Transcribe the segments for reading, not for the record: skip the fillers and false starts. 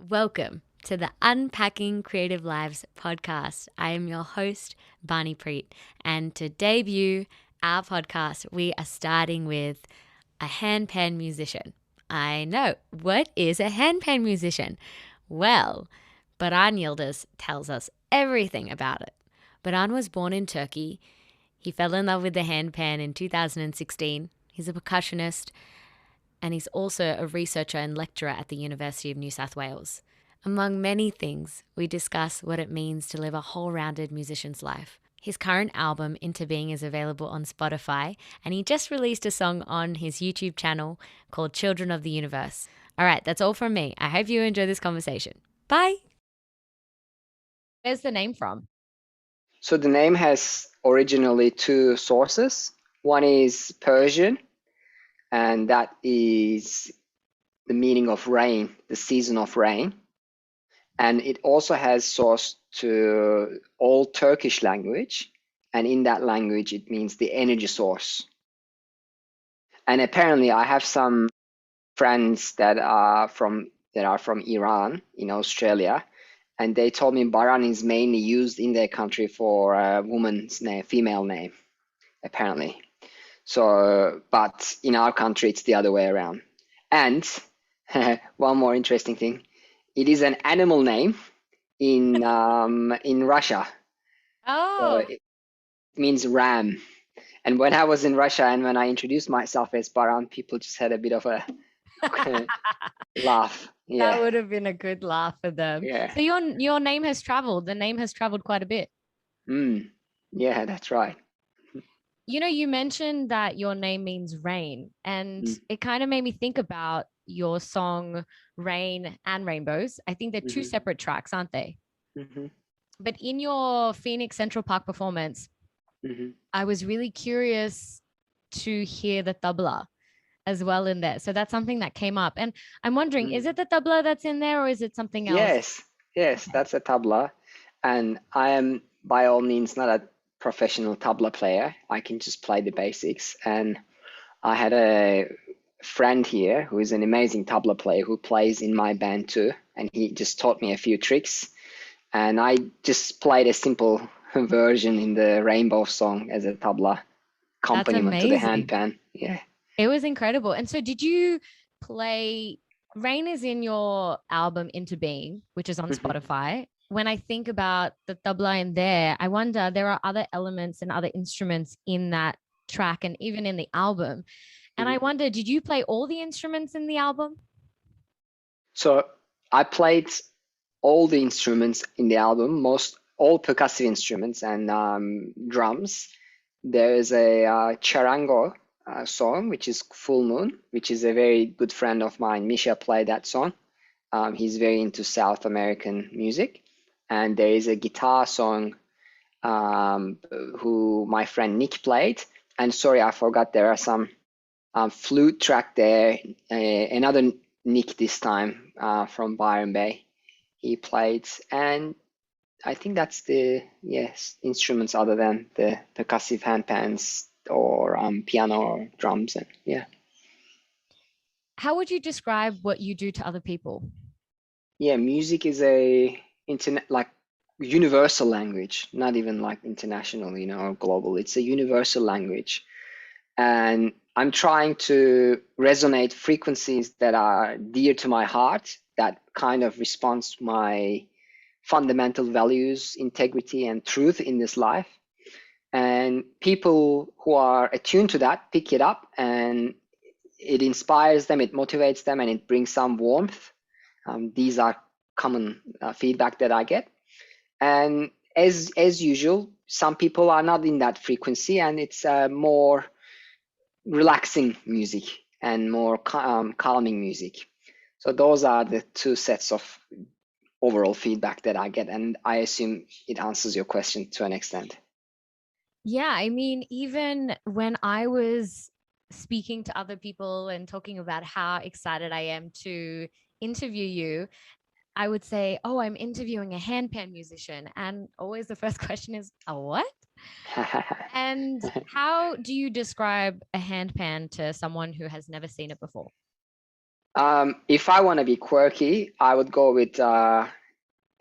Welcome to the Unpacking Creative Lives podcast. I am your host, Barney Preet, and to debut our podcast, we are starting with a handpan musician. I know, what is a handpan musician? Well, Baran Yildiz tells us everything about it. Baran was born in Turkey. He fell in love with the handpan in 2016. He's a percussionist, and he's also a researcher and lecturer at the University of New South Wales. Among many things, we discuss what it means to live a whole-rounded musician's life. His current album, Interbeing, is available on Spotify, and he just released a song on his YouTube channel called Children of the Universe. All right, that's all from me. I hope you enjoy this conversation. Bye! Where's the name from? So the name has originally two sources. One is Persian, and that is the meaning of rain, the season of rain. And it also has source to Old Turkish language, and in that language it means the energy source. And apparently I have some friends that are from Iran in Australia, and they told me Baran is mainly used in their country for a woman's name, female name, apparently. So, but in our country, it's the other way around. And one more interesting thing, it is an animal name in Russia. Oh. So it means ram. And when I was in Russia and when I introduced myself as Baran, people just had a bit of a laugh. Yeah. That would have been a good laugh for them. Yeah. So your name has traveled. The name has traveled quite a bit. Yeah, that's right. You know, you mentioned that your name means rain, and it kind of made me think about your song Rain and Rainbows. I think they're two separate tracks, aren't they? But in your Phoenix Central Park performance, I was really curious to hear the tabla as well in there. So that's something that came up. And I'm wondering, is it the tabla that's in there or is it something else? Yes, that's a tabla. And I am by all means not a professional tabla player. I can just play the basics. And I had a friend here who is an amazing tabla player who plays in my band too. And he just taught me a few tricks. And I just played a simple version in the Rainbow song as a tabla accompaniment to the handpan. Yeah. It was incredible. And so did you play, Rain is in your album Interbeing, which is on Spotify. When I think about the tabla in there, I wonder there are other elements and other instruments in that track and even in the album. And I wonder, did you play all the instruments in the album? So I played all the instruments in the album, all percussive instruments and drums. There is a charango song, which is Full Moon, which is a very good friend of mine. Misha played that song. He's very into South American music. And there is a guitar song who my friend Nick played. And sorry, I forgot there are some flute track there. Another Nick this time from Byron Bay. He played, and I think that's the instruments other than the percussive handpans or piano or drums. And yeah. How would you describe what you do to other people? Yeah, music is a universal language, not even like international, or global. It's a universal language, and I'm trying to resonate frequencies that are dear to my heart, that kind of responds to my fundamental values, integrity and truth in this life. And people who are attuned to that pick it up, and it inspires them, it motivates them, and it brings some warmth. These are common feedback that I get. And as usual, some people are not in that frequency, and it's more relaxing music and more calming music. So those are the two sets of overall feedback that I get, and I assume it answers your question to an extent. Yeah, I mean, even when I was speaking to other people and talking about how excited I am to interview you, I would say, oh, I'm interviewing a handpan musician. And always the first question is, a what? And how do you describe a handpan to someone who has never seen it before? If I want to be quirky, I would go with a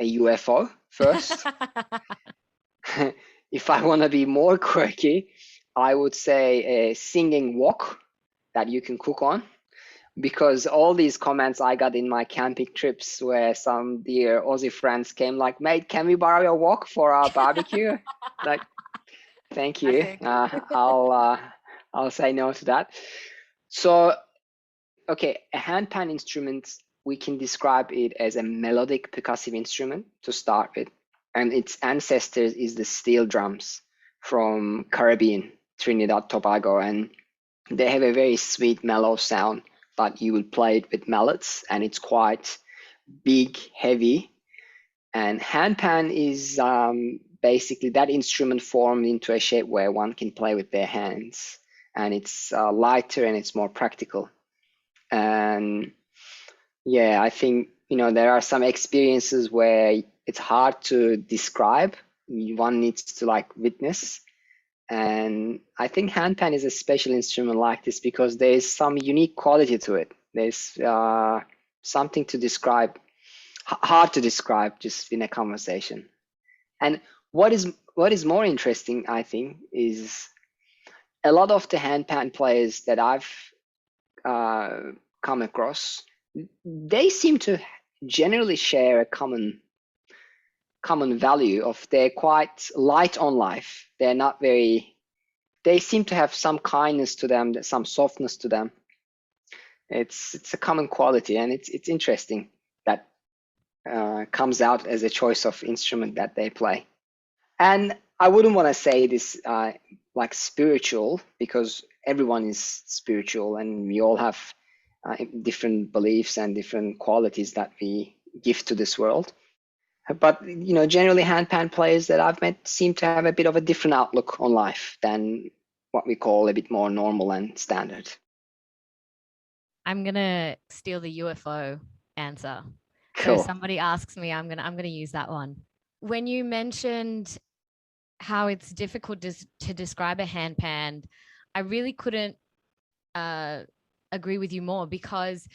UFO first. If I want to be more quirky, I would say a singing wok that you can cook on. Because all these comments I got in my camping trips where some dear Aussie friends came like, mate, can we borrow your wok for our barbecue? Like, thank you. I'll say no to that. So, okay, a handpan instrument, we can describe it as a melodic percussive instrument to start with. And its ancestors is the steel drums from Caribbean, Trinidad, Tobago. And they have a very sweet, mellow sound, but you will play it with mallets and it's quite big, heavy. And handpan is basically that instrument formed into a shape where one can play with their hands, and it's lighter and it's more practical. And yeah, I think, there are some experiences where it's hard to describe. One needs to like witness. And I think handpan is a special instrument like this because there's some unique quality to it. There's something to describe, hard to describe just in a conversation. And what is more interesting, I think, is a lot of the handpan players that I've come across, they seem to generally share a common value of they're quite light on life. They seem to have some kindness to them, some softness to them. It's a common quality, and it's interesting that comes out as a choice of instrument that they play. And I wouldn't want to say this like spiritual, because everyone is spiritual and we all have different beliefs and different qualities that we give to this world. But generally handpan players that I've met seem to have a bit of a different outlook on life than what we call a bit more normal and standard. I'm gonna steal the UFO answer. Cool. So somebody asks me, I'm gonna use that one. When you mentioned how it's difficult to describe a handpan, I really couldn't agree with you more, because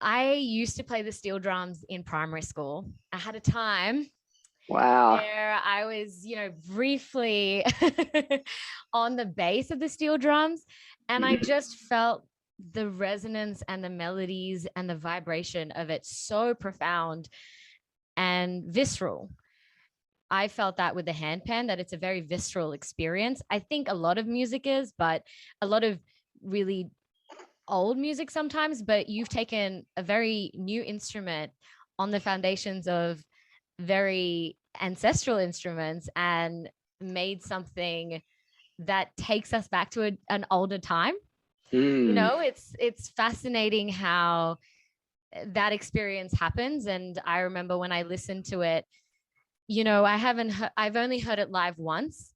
I used to play the steel drums in primary school. I had a time where I was, briefly on the bass of the steel drums, and I just felt the resonance and the melodies and the vibration of it so profound and visceral. I felt that with the handpan, that it's a very visceral experience. I think a lot of music is, but a lot of really old music sometimes. But you've taken a very new instrument on the foundations of very ancestral instruments and made something that takes us back to an older time. It's fascinating how that experience happens. And I remember when I listened to it, I've only heard it live once,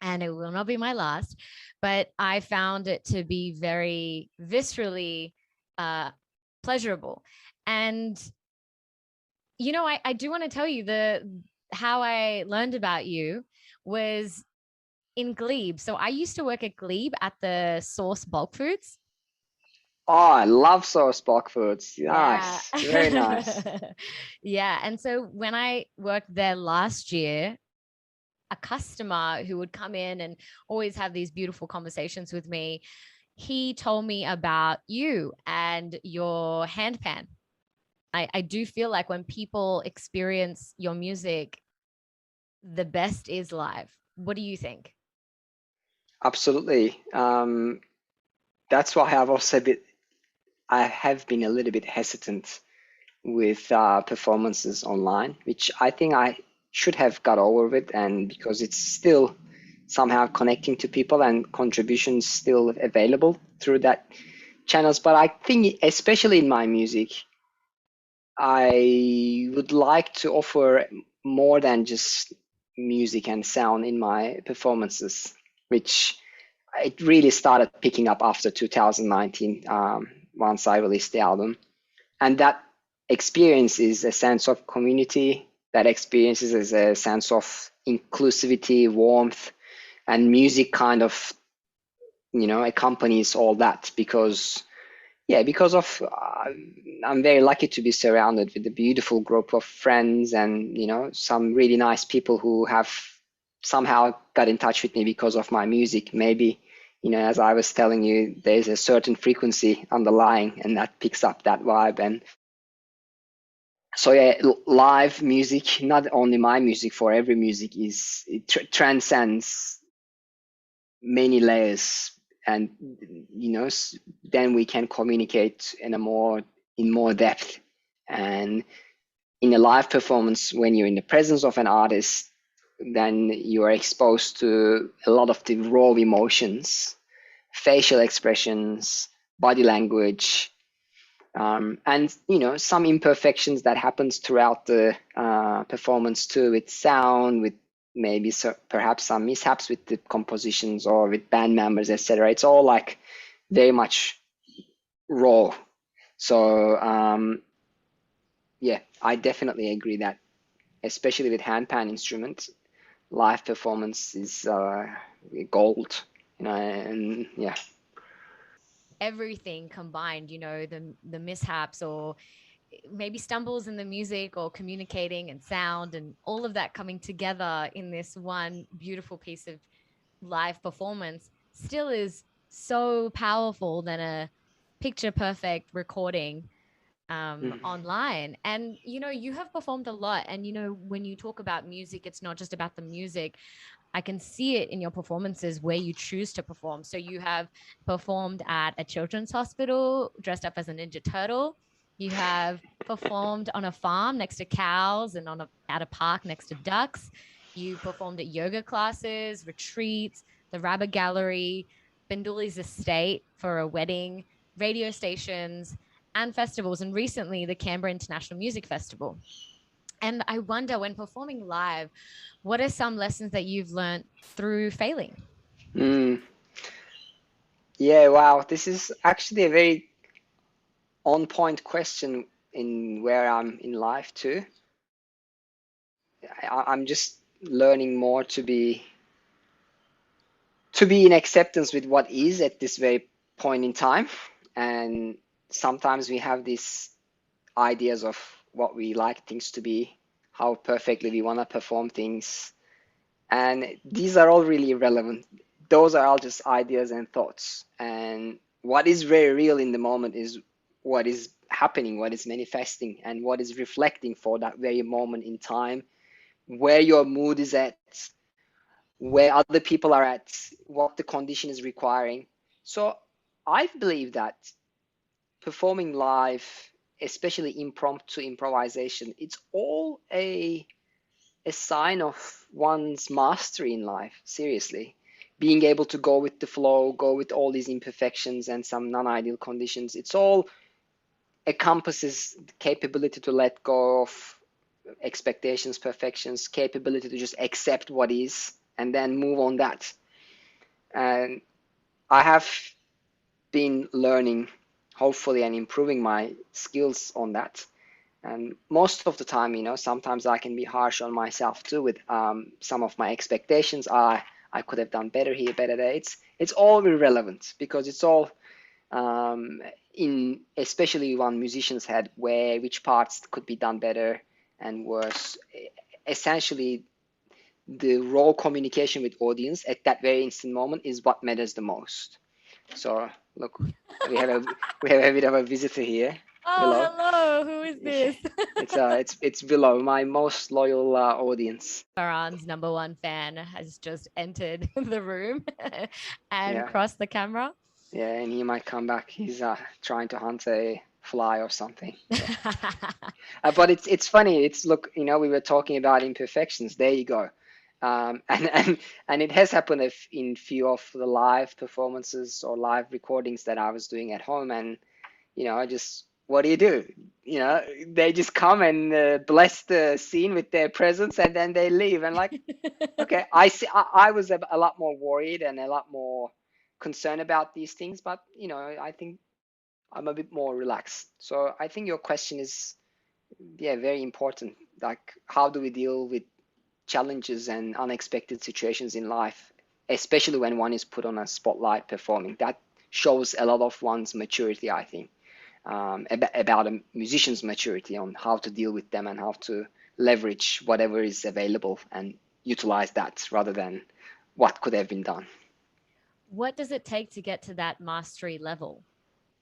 and it will not be my last, but I found it to be very viscerally pleasurable. And I do want to tell you how I learned about you was in Glebe. So I used to work at Glebe at the Source Bulk Foods. Oh, I love Source Bulk Foods. Nice. Yeah. Very nice. Yeah. And so when I worked there last year, a customer who would come in and always have these beautiful conversations with me, he told me about you and your handpan. I do feel like when people experience your music, the best is live. What do you think? Absolutely. That's why I have been a little bit hesitant with performances online, which I think I should have got over with, and because it's still somehow connecting to people and contributions still available through that channels. But I think especially in my music, I would like to offer more than just music and sound in my performances, which it really started picking up after 2019, once I released the album. And that experience is a sense of community. That experience is a sense of inclusivity, warmth, and music kind of, accompanies all that, because Yeah, because of I'm very lucky to be surrounded with a beautiful group of friends and some really nice people who have somehow got in touch with me because of my music. Maybe as I was telling you, there's a certain frequency underlying, and that picks up that vibe. And so yeah, live music, not only my music, for every music it transcends many layers, and then we can communicate in more depth. And in a live performance, when you're in the presence of an artist, then you are exposed to a lot of the raw emotions, facial expressions, body language, and some imperfections that happens throughout the performance too, with sound, with maybe perhaps some mishaps with the compositions or with band members, etc. It's all like very much raw. So yeah, I definitely agree that, especially with handpan instruments, live performance is gold. And yeah. Everything combined, the mishaps or maybe stumbles in the music or communicating and sound and all of that coming together in this one beautiful piece of live performance still is so powerful than a picture perfect recording online. And you have performed a lot, and when you talk about music, it's not just about the music. I can see it in your performances where you choose to perform. So you have performed at a children's hospital dressed up as a Ninja Turtle. You have performed on a farm next to cows and at a park next to ducks. You performed at yoga classes, retreats, the Rabbit Gallery, Binduli's estate for a wedding, radio stations, and festivals, and recently the Canberra International Music Festival. And I wonder, when performing live, what are some lessons that you've learned through failing? Mm. Yeah, wow. This is actually a very on point question in where I'm in life too. I'm just learning more to be in acceptance with what is at this very point in time. And sometimes we have these ideas of what we like things to be, how perfectly we want to perform things. And these are all really irrelevant. Those are all just ideas and thoughts. And what is very real in the moment is what is happening, what is manifesting, and what is reflecting for that very moment in time, where your mood is at, where other people are at, what the condition is requiring. So I believe that performing live, especially impromptu improvisation, it's all a sign of one's mastery in life, seriously. Being able to go with the flow, go with all these imperfections and some non-ideal conditions. It's all encompasses the capability to let go of expectations, perfections, capability to just accept what is and then move on that. And I have been learning, hopefully, and improving my skills on that. And most of the time, sometimes I can be harsh on myself too with some of my expectations. I could have done better here, better there. It's all irrelevant because it's all in, especially one musician's head, where which parts could be done better and worse. Essentially, the raw communication with audience at that very instant moment is what matters the most. So look, we have a we have a bit of a visitor here. Oh, Willow. hello. Who is this? It's Willow, my most loyal audience. Baran's number one fan has just entered the room and Yeah, crossed the camera. yeah, and he might come back. He's trying to hunt a fly or something. Yeah. But it's funny. It's look, we were talking about imperfections. There you go. And it has happened in few of the live performances or live recordings that I was doing at home. And I just, what do you do? They just come and bless the scene with their presence, and then they leave. And like, okay, I see. I was a lot more worried and a lot more concerned about these things, but I think I'm a bit more relaxed. So I think your question is, yeah, very important. Like, how do we deal with challenges and unexpected situations in life, especially when one is put on a spotlight performing? That shows a lot of one's maturity, I think. about a musician's maturity on how to deal with them and how to leverage whatever is available and utilize that rather than what could have been done. What does it take to get to that mastery level?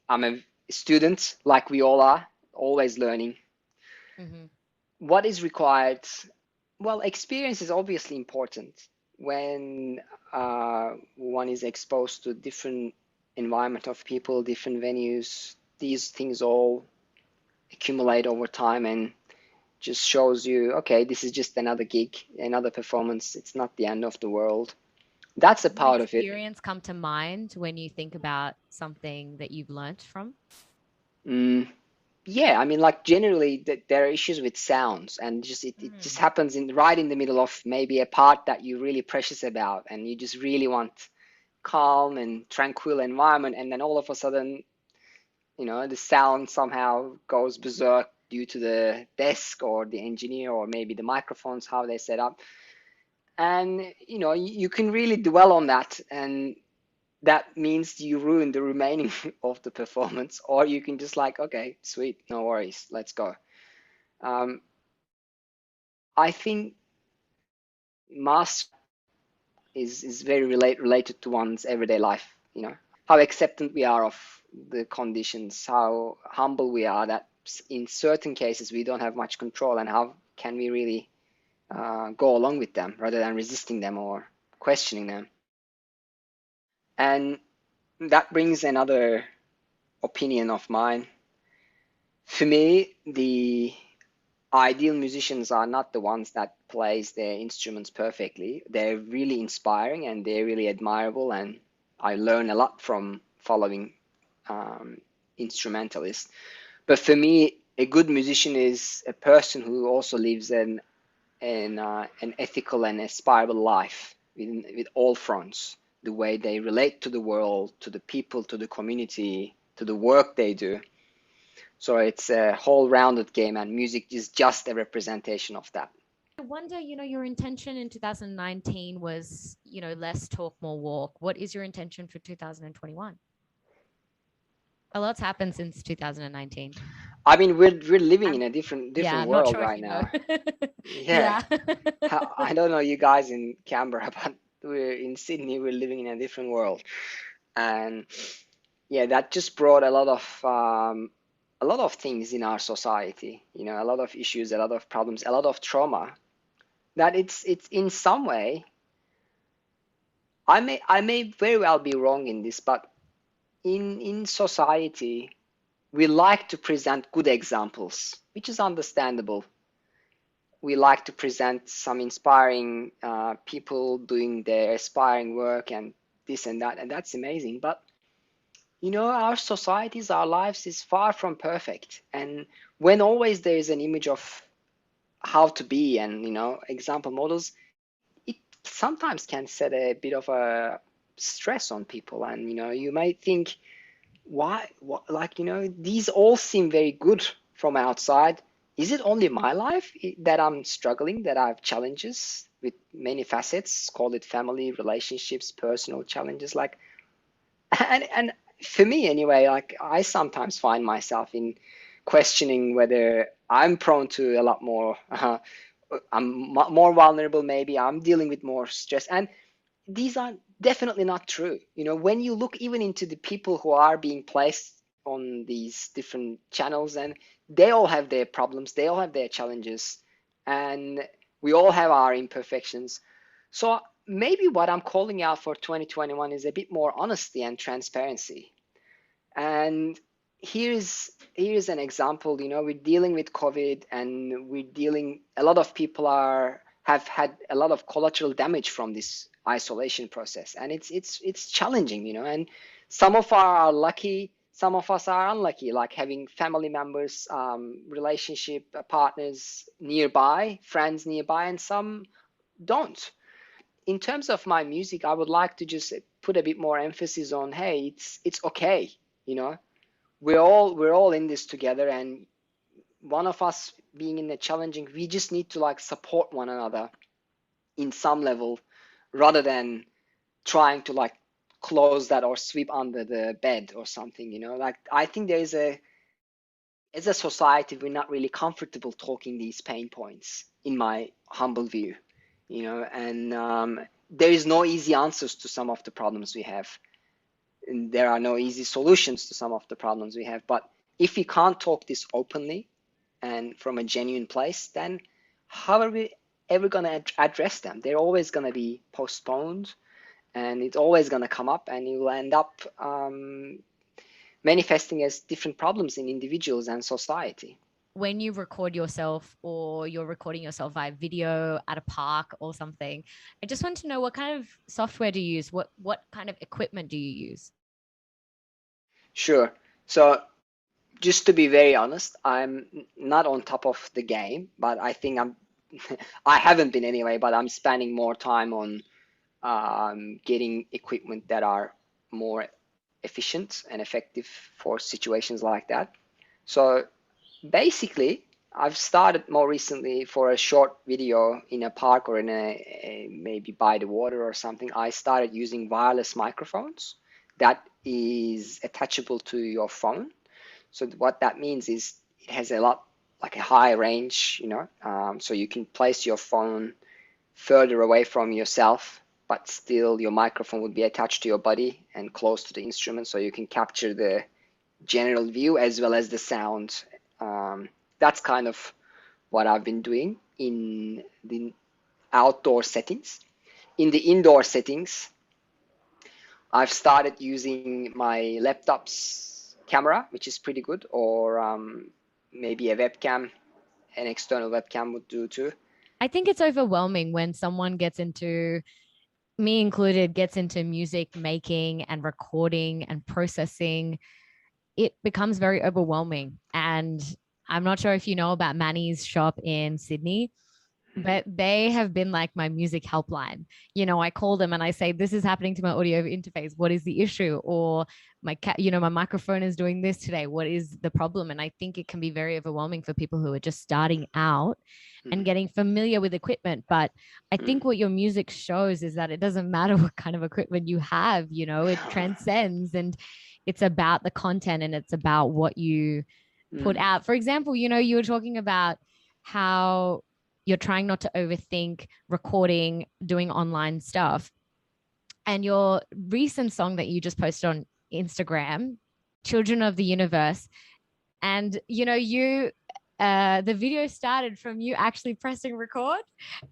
I'm a student, like we all are, always learning. Mm-hmm. What is required? Well, experience is obviously important. When one is exposed to different environment of people, different venues, these things all accumulate over time and just shows you, okay, this is just another gig, another performance. It's not the end of the world. That's a Does an part of it. experience come to mind when you think about something that you've learnt from? Yeah, I mean, like generally, there are issues with sounds, and it just happens in right in the middle of maybe a part that you're really precious about, and you just really want calm and tranquil environment, and then all of a sudden, the sound somehow goes berserk due to the desk or the engineer or maybe the microphones, how they set up. And, you can really dwell on that, and that means you ruin the remaining of the performance, or you can just like, okay, sweet, no worries, let's go. Um, I think master is very related to one's everyday life, how acceptant we are of the conditions, how humble we are that in certain cases we don't have much control, and how can we really go along with them rather than resisting them or questioning them. And that brings another opinion of mine. For me, the ideal musicians are not the ones that plays their instruments perfectly. They're really inspiring and they're really admirable, and I learn a lot from following instrumentalists. But for me, a good musician is a person who also lives an ethical and aspirable life with all fronts. The way they relate to the world, to the people, to the community, to the work they do. So it's a whole rounded game, and music is just a representation of that. I wonder, your intention in 2019 was, less talk, more walk. What is your intention for 2021? A lot's happened since 2019. I mean, we're living in a different Yeah, I'm not world sure if right you know. now. Yeah. Yeah. I don't know you guys in Canberra, but we're in Sydney, we're living in a different world. And yeah, that just brought a lot of things in our society, a lot of issues, a lot of problems, a lot of trauma that it's in some way, I may very well be wrong in this, but in society we like to present good examples, which is understandable. We like to present some inspiring people doing their aspiring work and this and that, and that's amazing. But our societies, our lives is far from perfect, and when always there is an image of how to be and example models, it sometimes can set a bit of a stress on people, and you might think, why, what, like, these all seem very good from outside. Is it only my life that I'm struggling, that I have challenges with many facets, call it family, relationships, personal challenges, like, and for me anyway, like, I sometimes find myself in questioning whether I'm prone to a lot more, I'm more vulnerable, maybe I'm dealing with more stress, and these are definitely not true. When you look even into the people who are being placed on these different channels, and they all have their problems, they all have their challenges, and we all have our imperfections. So maybe what I'm calling out for 2021 is a bit more honesty and transparency. And here's an example. We're dealing with COVID, and a lot of people have had a lot of collateral damage from this isolation process, and it's challenging, and some of us are lucky, some of us are unlucky, like having family members, relationship partners nearby, friends nearby, and some don't. In terms of my music, I would like to just put a bit more emphasis on, hey, it's okay, you know we're all in this together, and one of us being in the challenging, we just need to like support one another in some level, rather than trying to like close that or sweep under the bed or something. Like, I think there is a as a society, we're not really comfortable talking these pain points, in my humble view, and there is no easy answers to some of the problems we have. And there are no easy solutions to some of the problems we have. But if we can't talk this openly and from a genuine place, then how are we ever going to address them? They're always going to be postponed, and it's always going to come up, and you will end up manifesting as different problems in individuals and society. When you record yourself, or you're recording yourself via video at a park or something, I just want to know, what kind of software do you use? What kind of equipment do you use? Sure. So just to be very honest, I'm not on top of the game, but I think I haven't been anyway, but I'm spending more time on getting equipment that are more efficient and effective for situations like that. So basically, I've started more recently for a short video in a park or in a maybe by the water or something. I started using wireless microphones that is attachable to your phone. So what that means is it has a lot, like a high range, so you can place your phone further away from yourself, but still your microphone would be attached to your body and close to the instrument, so you can capture the general view as well as the sound. That's kind of what I've been doing in the outdoor settings. In the indoor settings, I've started using my laptop's camera, which is pretty good, or maybe a webcam, an external webcam would do too. I think it's overwhelming when someone gets into, me included, gets into music making and recording and processing. It becomes very overwhelming. And I'm not sure if you know about Manny's shop in Sydney, but they have been like my music helpline. I call them and I say, this is happening to my audio interface. What is the issue? Or my my microphone is doing this today. What is the problem? And I think it can be very overwhelming for people who are just starting out and getting familiar with equipment. But I think what your music shows is that it doesn't matter what kind of equipment you have, it transcends, and it's about the content and it's about what you put out. For example, you were talking about how you're trying not to overthink recording, doing online stuff. And your recent song that you just posted on Instagram, Children of the Universe, and the video started from you actually pressing record.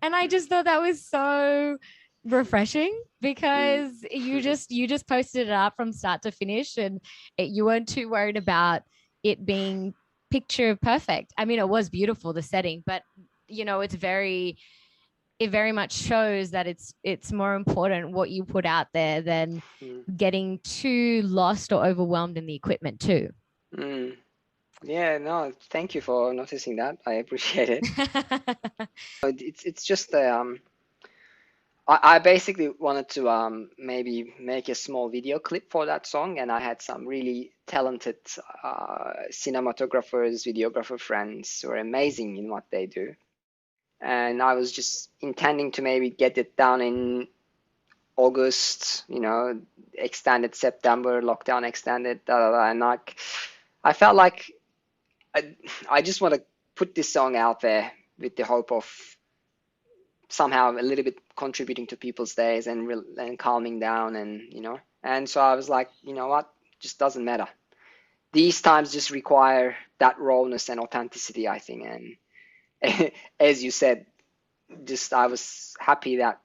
And I just thought that was so refreshing, because you just posted it up from start to finish, and you weren't too worried about it being picture perfect. I mean, it was beautiful, the setting, but it very much shows that it's more important what you put out there than getting too lost or overwhelmed in the equipment too. Yeah, no, thank you for noticing that. I appreciate it. It's just I basically wanted to maybe make a small video clip for that song, and I had some really talented cinematographers, videographer friends who are amazing in what they do. And I was just intending to maybe get it done in August, extended September, lockdown extended, and I felt like I just want to put this song out there with the hope of somehow a little bit contributing to people's days and calming down, and so I was like, you know what, just doesn't matter. These times just require that rawness and authenticity, I think. And as you said, I was happy that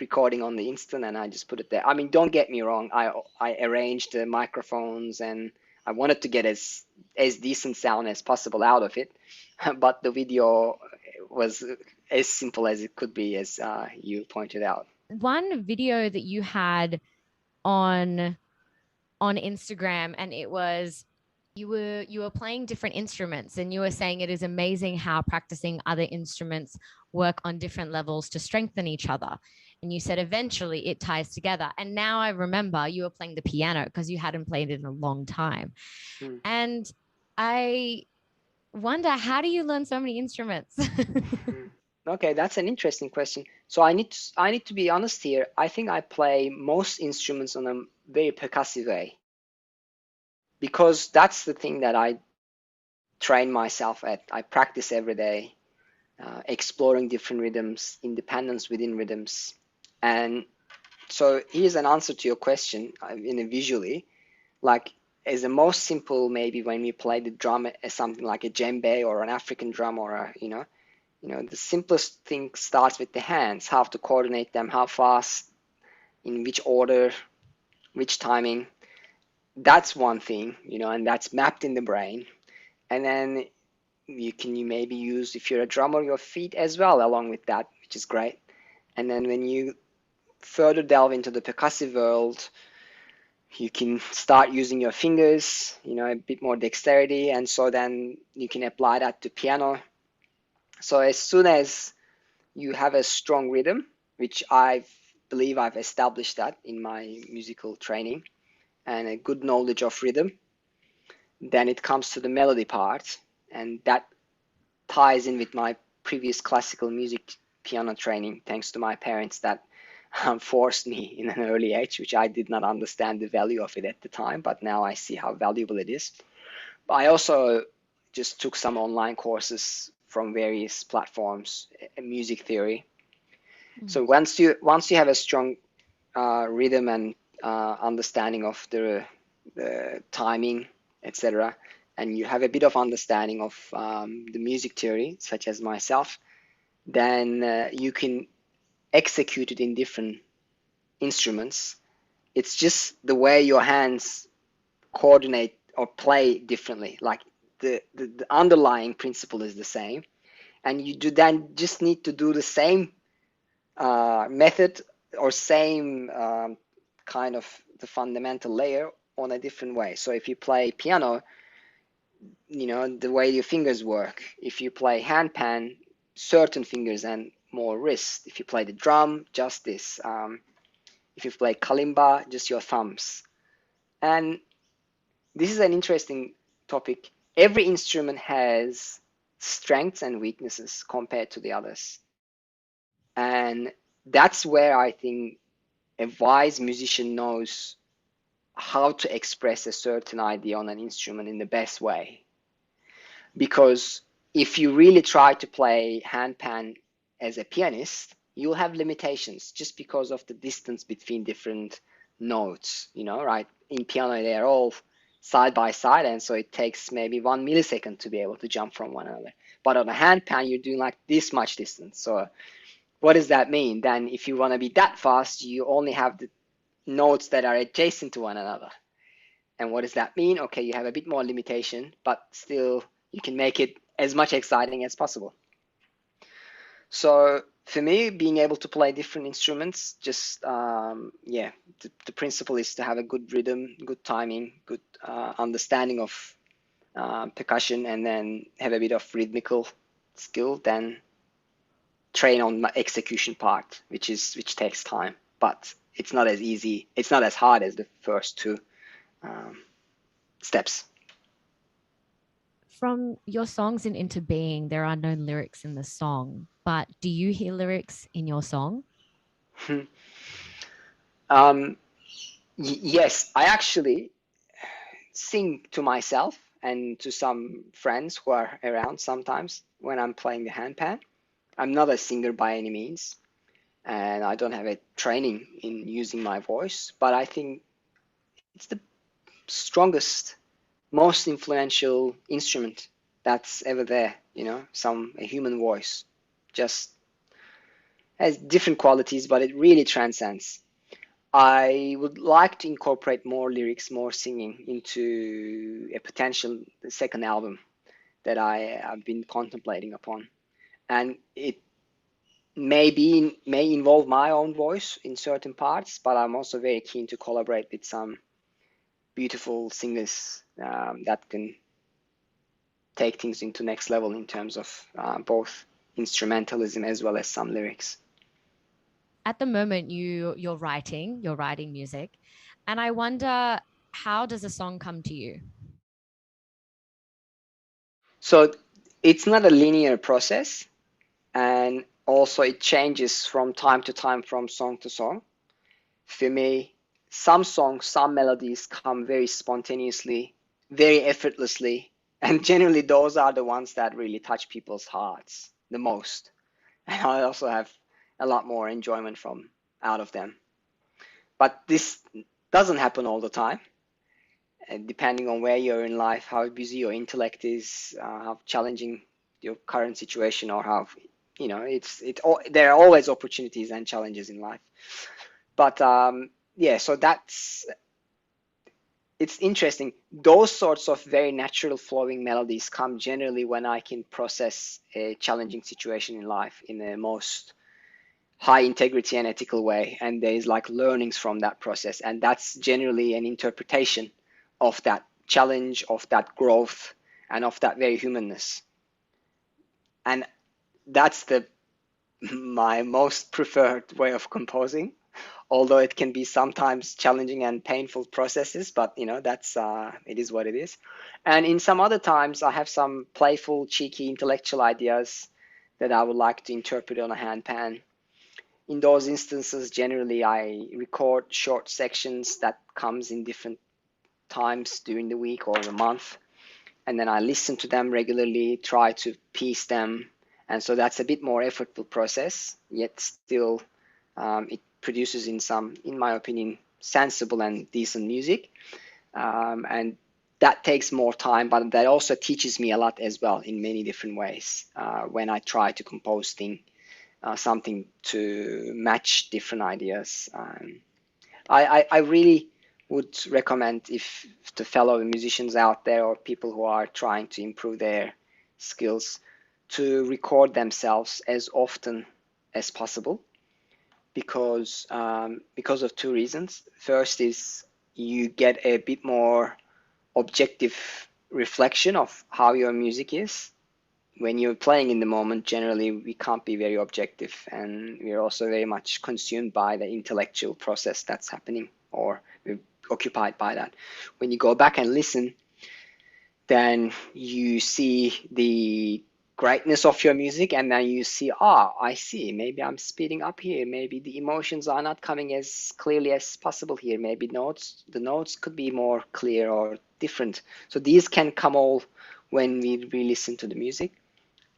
recording on the instant, and I just put it there. I mean, don't get me wrong, I arranged the microphones and I wanted to get as decent sound as possible out of it, but the video was as simple as it could be, as you pointed out. One video that you had on Instagram, and it was you were playing different instruments, and you were saying it is amazing how practicing other instruments work on different levels to strengthen each other. And you said eventually it ties together. And now I remember you were playing the piano because you hadn't played it in a long time. And I wonder, how do you learn so many instruments? Okay, that's an interesting question. So I need to be honest here. I think I play most instruments on a very percussive way, because that's the thing that I train myself at. I practice every day, exploring different rhythms, independence within rhythms. And so here's an answer to your question in a visually, like as the most simple, maybe when we play the drum as something like a djembe or an African drum or a, the simplest thing starts with the hands, how to coordinate them, how fast, in which order, which timing. That's one thing, and that's mapped in the brain. And then you maybe use, if you're a drummer, your feet as well along with that, which is great. And then when you further delve into the percussive world, you can start using your fingers, a bit more dexterity, and so then you can apply that to piano. So as soon as you have a strong rhythm, which I believe I've established that in my musical training, and a good knowledge of rhythm, then it comes to the melody part, and that ties in with my previous classical music piano training, thanks to my parents that forced me in an early age, which I did not understand the value of it at the time, but now I see how valuable it is. But I also just took some online courses from various platforms, music theory. So once you have a strong rhythm and understanding of the timing, etc., and you have a bit of understanding of the music theory, such as myself, then you can execute it in different instruments. It's just the way your hands coordinate or play differently. Like the underlying principle is the same, and you do then just need to do the same method or same kind of the fundamental layer on a different way. So if you play piano, the way your fingers work. If you play handpan, certain fingers and more wrist. If you play the drum, just this. If you play kalimba, just your thumbs. And this is an interesting topic. Every instrument has strengths and weaknesses compared to the others. And that's where I think a wise musician knows how to express a certain idea on an instrument in the best way. Because if you really try to play handpan as a pianist, you'll have limitations just because of the distance between different notes, right? In piano, they're all side by side, and so it takes maybe 1 millisecond to be able to jump from one another. But on a handpan, you're doing like this much distance. So what does that mean? Then if you want to be that fast, you only have the notes that are adjacent to one another. And what does that mean? Okay, you have a bit more limitation, but still you can make it as much exciting as possible. So for me, being able to play different instruments, just the principle is to have a good rhythm, good timing, good understanding of percussion, and then have a bit of rhythmical skill. Then train on my execution part, which takes time, but it's not as easy. It's not as hard as the first two steps. From your songs in Interbeing, there are no lyrics in the song, but do you hear lyrics in your song? Yes, I actually sing to myself and to some friends who are around sometimes when I'm playing the handpan. I'm not a singer by any means, and I don't have a training in using my voice, but I think it's the strongest, most influential instrument that's ever there, a human voice. Just has different qualities, but it really transcends. I would like to incorporate more lyrics, more singing into a potential second album that I have been contemplating upon. And it may involve my own voice in certain parts, but I'm also very keen to collaborate with some beautiful singers that can take things into next level in terms of both instrumentalism as well as some lyrics. At the moment, you're writing music, and I wonder, how does a song come to you? So it's not a linear process, and also it changes from time to time, from song to song. For me, some songs, some melodies come very spontaneously, very effortlessly, And generally those are the ones that really touch people's hearts the most. And I also have a lot more enjoyment from out of them. But this doesn't happen all the time. And depending on where you're in life, how busy your intellect is, how challenging your current situation, or how, there are always opportunities and challenges in life. But yeah, so it's interesting. Those sorts of very natural flowing melodies come generally when I can process a challenging situation in life in the most high integrity and ethical way. And there's like learnings from that process. And that's generally an interpretation of that challenge, of that growth, and of that very humanness. And that's my most preferred way of composing, although it can be sometimes challenging and painful processes, but that's it is what it is. And in some other times I have some playful, cheeky, intellectual ideas that I would like to interpret on a handpan. In those instances, generally I record short sections that comes in different times during the week or the month, and then I listen to them regularly, try to piece them. And so that's a bit more effortful process, yet still it produces in my opinion, sensible and decent music. And that takes more time, but that also teaches me a lot as well in many different ways when I try to compose something to match different ideas. I really would recommend to fellow musicians out there or people who are trying to improve their skills to record themselves as often as possible, because of two reasons. First is you get a bit more objective reflection of how your music is. When you're playing in the moment, generally we can't be very objective, and we're also very much consumed by the intellectual process that's happening, or we're occupied by that. When you go back and listen, then you see the greatness of your music, and then you see, I see, maybe I'm speeding up here, maybe the emotions are not coming as clearly as possible here, maybe the notes could be more clear or different. So these can come all when we re-listen to the music.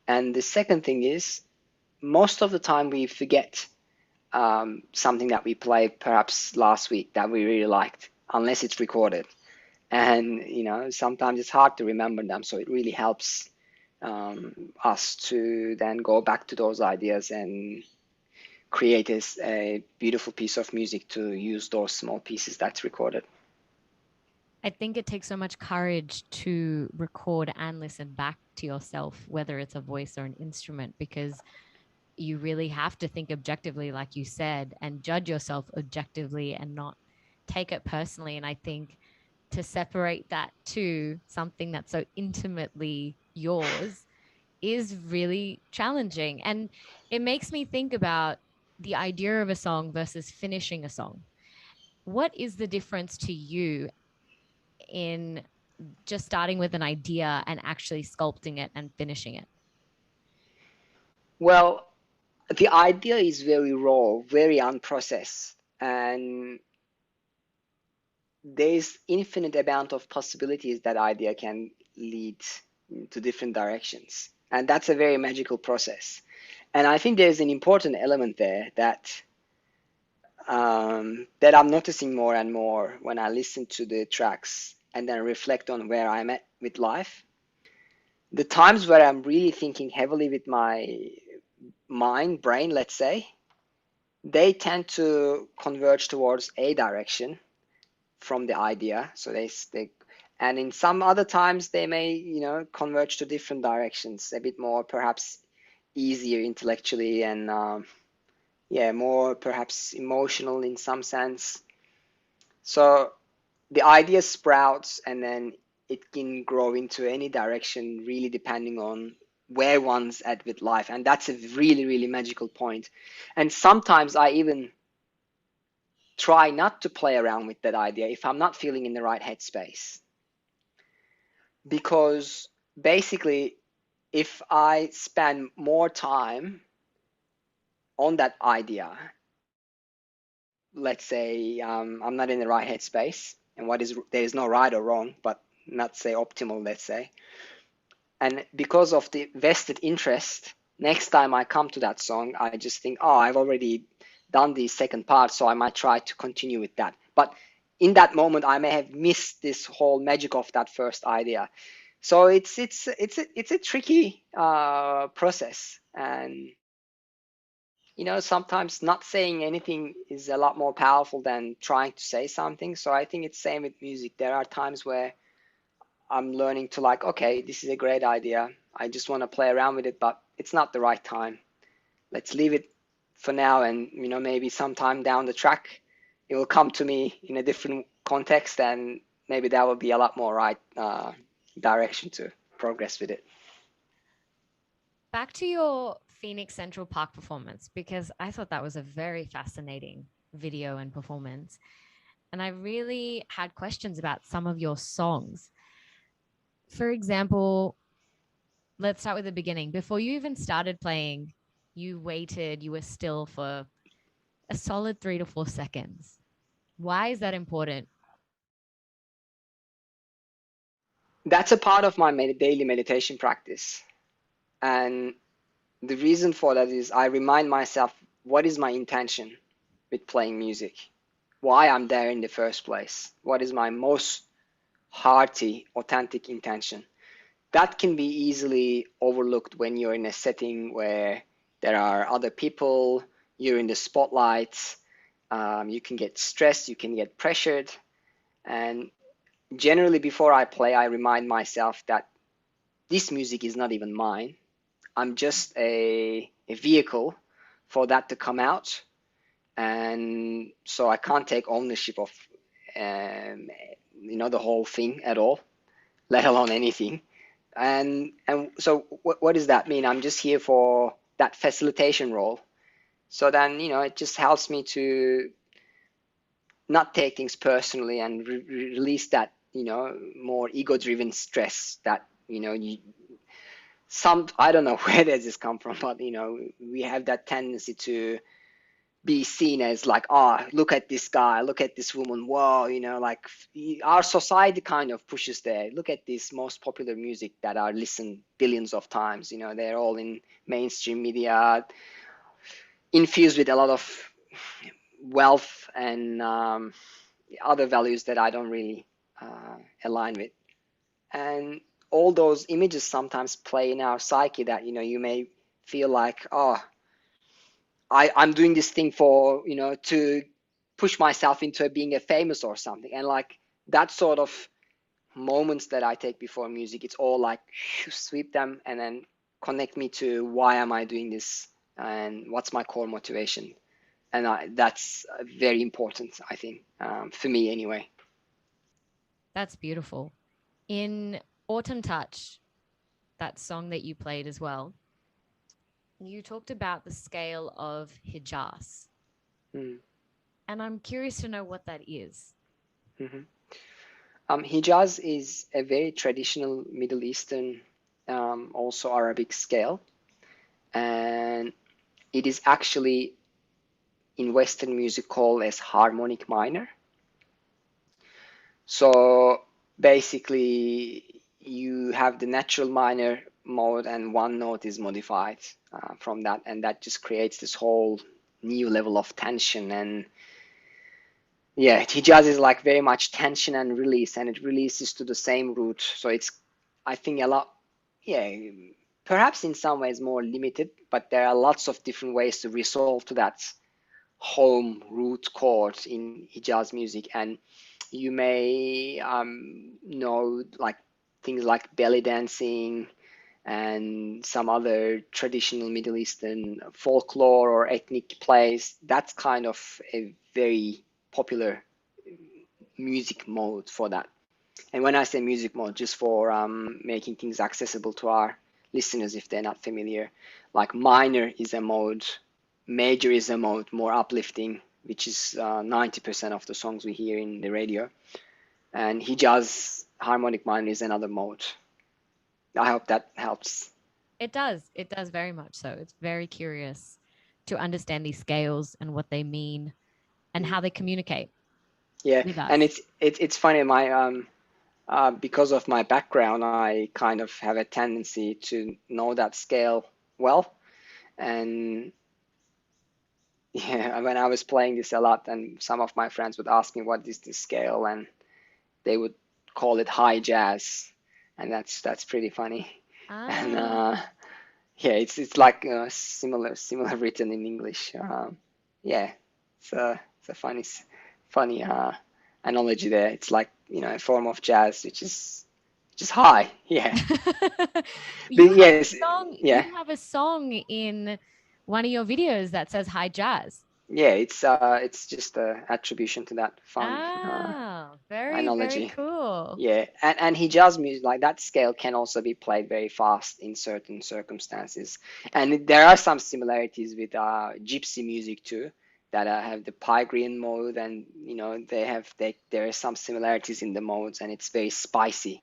And the second thing is, most of the time we forget something that we played perhaps last week that we really liked, unless it's recorded. And sometimes it's hard to remember them, so it really helps us to then go back to those ideas and create a beautiful piece of music to use those small pieces that's recorded. I think it takes so much courage to record and listen back to yourself, whether it's a voice or an instrument, because you really have to think objectively, like you said, and judge yourself objectively and not take it personally. And I think to separate that to something that's so intimately yours is really challenging. And it makes me think about the idea of a song versus finishing a song. What is the difference to you in just starting with an idea and actually sculpting it and finishing it? Well, the idea is very raw, very unprocessed, and there's infinite amount of possibilities that idea can lead to different directions. And that's a very magical process. And I think there's an important element there that I'm noticing more and more when I listen to the tracks and then reflect on where I'm at with life. The times where I'm really thinking heavily with my brain, let's say, they tend to converge towards a direction from the idea. So and in some other times they may, converge to different directions, a bit more perhaps easier intellectually and more perhaps emotional in some sense. So the idea sprouts and then it can grow into any direction, really depending on where one's at with life. And that's a really, really magical point. And sometimes I even try not to play around with that idea if I'm not feeling in the right headspace. Because basically, if I spend more time on that idea, let's say I'm not in the right headspace, and there is no right or wrong, but not say optimal, let's say. And because of the vested interest, next time I come to that song, I just think, oh, I've already done the second part, so I might try to continue with that. But in that moment, I may have missed this whole magic of that first idea. So it's a tricky process, and sometimes not saying anything is a lot more powerful than trying to say something. So I think it's same with music. There are times where I'm learning to like, okay, this is a great idea. I just want to play around with it, but it's not the right time. Let's leave it for now, and maybe sometime down the track, it will come to me in a different context, and maybe that will be a lot more right direction to progress with it. Back to your Phoenix Central Park performance, because I thought that was a very fascinating video and performance. And I really had questions about some of your songs. For example, let's start with the beginning. Before you even started playing, you waited, you were still for a solid 3 to 4 seconds. Why is that important? That's a part of my daily meditation practice. And the reason for that is I remind myself, what is my intention with playing music? Why I'm there in the first place? What is my most hearty, authentic intention? That can be easily overlooked when you're in a setting where there are other people, you're in the spotlight, you can get stressed, you can get pressured. And generally, before I play, I remind myself that this music is not even mine. I'm just a vehicle for that to come out. And so I can't take ownership of, the whole thing at all, let alone anything. And so what does that mean? I'm just here for that facilitation role. So then, it just helps me to not take things personally and release that, more ego-driven stress that, I don't know where does this come from, but, we have that tendency to be seen as like, oh, look at this guy, look at this woman, whoa, like our society kind of pushes there. Look at this most popular music that are listened billions of times. They're all in mainstream media, infused with a lot of wealth and other values that I don't really align with. And all those images sometimes play in our psyche that, you may feel like, oh, I'm doing this thing for, to push myself into being a famous or something. And like that sort of moments that I take before music, it's all like sweep them and then connect me to why am I doing this and what's my core motivation. And that's very important, I think, for me anyway. That's beautiful. In Autumn Touch, that song that you played as well, you talked about the scale of Hijaz. Mm. And I'm curious to know what that is. Mm-hmm. Hijaz is a very traditional Middle Eastern, also Arabic scale. And it is actually in Western music called as harmonic minor. So basically, you have the natural minor mode and one note is modified from that, and that just creates this whole new level of tension. And yeah, Hijaz is like very much tension and release, and it releases to the same root. So it's, I think, a lot, yeah, perhaps in some ways more limited, but there are lots of different ways to resolve to that home root chord in Hijaz music. And you may know like things like belly dancing and some other traditional Middle Eastern folklore or ethnic plays. That's kind of a very popular music mode for that. And when I say music mode, just for making things accessible to our listeners if they're not familiar, like minor is a mode, major is a mode, more uplifting, which is 90% of the songs we hear in the radio. And Hijaz harmonic minor is another mode. I hope that helps. It does. It does very much so. It's very curious to understand these scales and what they mean and how they communicate Yeah, with us. and it's funny. because of my background, I kind of have a tendency to know that scale well. And yeah, when I was playing this a lot, and some of my friends would ask me what is this scale, and they would call it high jazz, and that's pretty funny. And Ah. yeah, it's like similar written in English. Yeah, it's a funny analogy there. It's like a form of jazz which is high. Yeah, You but have a yes, song, yeah. you have a song in one of your videos that says high jazz. Yeah, it's just a attribution to that fun Ah, very, very analogy. cool. Yeah, and he jazz music like that scale can also be played very fast in certain circumstances, and there are some similarities with gypsy music too, that have the Pyrenean mode, and there are some similarities in the modes, and it's very spicy.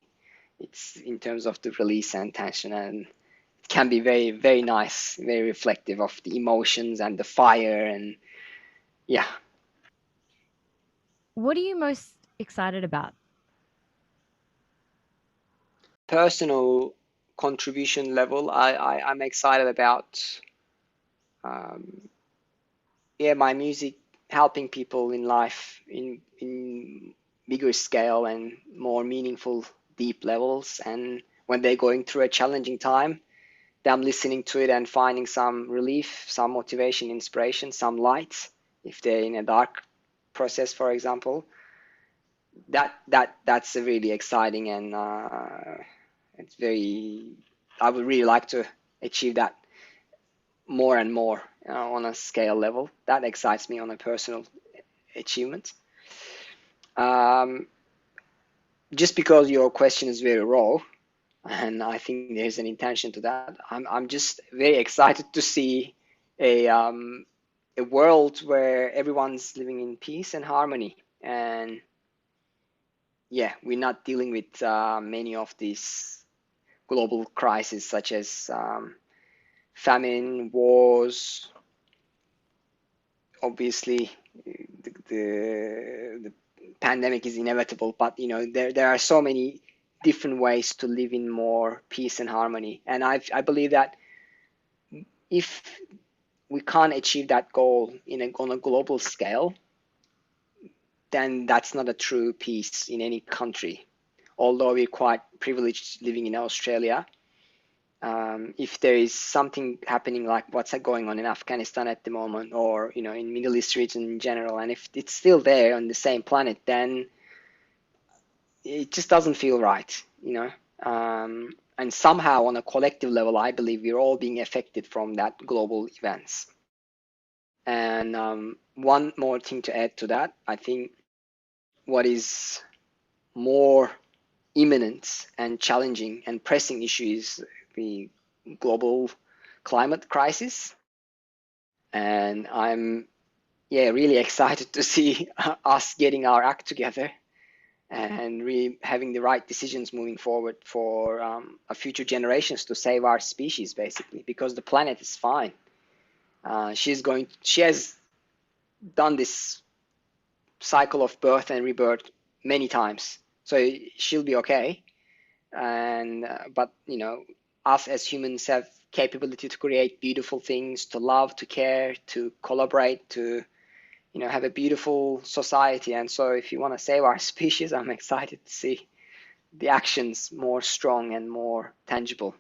It's in terms of the release and tension, and it can be very very nice, very reflective of the emotions and the fire, and yeah. What are you most excited about? Personal contribution level, I'm excited about um, yeah, my music helping people in life in bigger scale and more meaningful, deep levels. And when they're going through a challenging time, them listening to it and finding some relief, some motivation, inspiration, some light. If they're in a dark process, for example, that's really exciting, and it's very. I would really like to achieve that more and more on a scale level. That excites me on a personal achievement. Um, just because your question is very raw, and I think there's an intention to that, I'm just very excited to see a world where everyone's living in peace and harmony. And yeah, we're not dealing with many of these global crises such as famine, wars. Obviously, the pandemic is inevitable, but there are so many different ways to live in more peace and harmony. And I believe that if we can't achieve that goal on a global scale, then that's not a true peace in any country. Although we're quite privileged living in Australia, if there is something happening like what's going on in Afghanistan at the moment, or in Middle East region in general, and if it's still there on the same planet, then it just doesn't feel right. And somehow on a collective level, I believe we're all being affected from that global events. And one more thing to add to that, I think what is more imminent and challenging and pressing issue is the global climate crisis. And I'm really excited to see us getting our act together and really having the right decisions moving forward for future generations to save our species, basically, because the planet is fine. She has done this cycle of birth and rebirth many times, so she'll be okay. And but us as humans have capability to create beautiful things, to love, to care, to collaborate, to have a beautiful society. And so if you want to save our species, I'm excited to see the actions more strong and more tangible.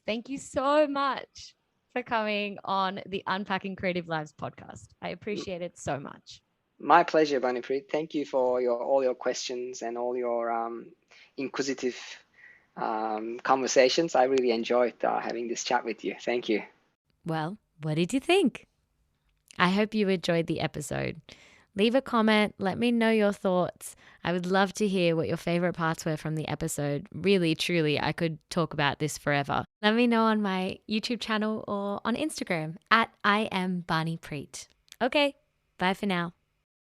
Thank you so much for coming on the Unpacking Creative Lives podcast. I appreciate it so much. My pleasure, Banipreet. Thank you for all your questions and all your inquisitive conversations. I really enjoyed having this chat with you. Thank you. Well, what did you think? I hope you enjoyed the episode. Leave a comment, let me know your thoughts. I would love to hear what your favorite parts were from the episode. Really, truly, I could talk about this forever. Let me know on my YouTube channel or on Instagram at I am Bani Preet. Okay, bye for now.